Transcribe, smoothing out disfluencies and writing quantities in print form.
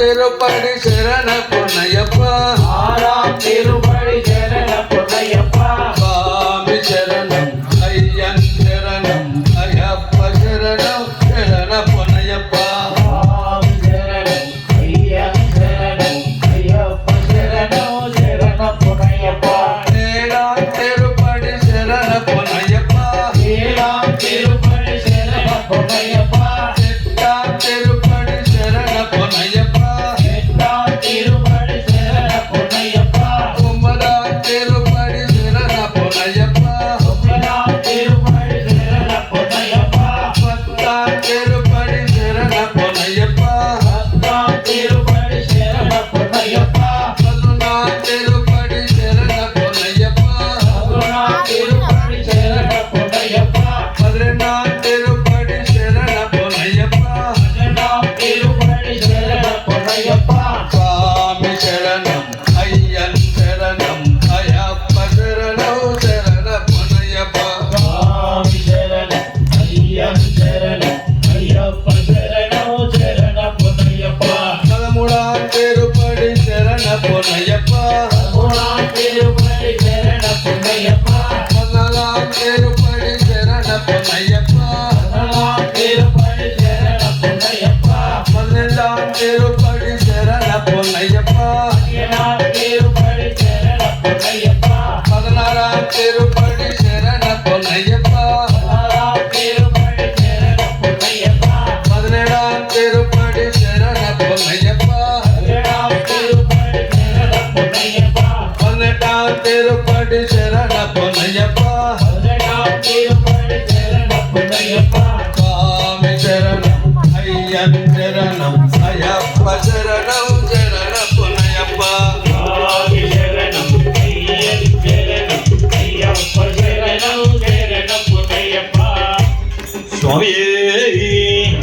திருப்படி சரண பொன்னையப்பா ஆறாம் திருப்படி சரண பொன்னையப்பா சுவாமி சரணம் ஐயன் சரணம் ஐயப்ப சரணம் சரண பொன்னையப்பா சுவாமி சரணம் ஐயன் சரணம் ஐயப்ப சரணம் சரண பொன்னையப்பா ஏழாம் திருப்படி சரண பொன்னையப்பா ஏழாம் திருப்படி சரண பொன்னையப்பா எட்டாம் திருப்படி சரண பொன்னையப்பா பொன்னையப்பா மூணாம் திருப்படி சரண பொன்னையப்பா பதினாலாம் திருப்படி சரண பொன்னையப்பா பதினாலாம் திருப்படி சரண பொன்னையப்பா பதினெண்டாம் திருப்படி சரண பொன்னையப்பா பதினேழாம் திருப்படி சரண பொன்னையப்பா பதினாறாம் திருப்படி சரண பொன்னையப்பா பதினாறாம் திருப்படி சரண பொன்னையப்பா பதினேழாம் திருப்படி சரண பொன்னையப்பா பதினெட்டாம் திருப்படி சரண பொன்னையப்பா சுவாமி சரணம் ஐயன் சரணம் ஐயப்ப சரணம் சரண பொன்னையப்பா சுவாமியே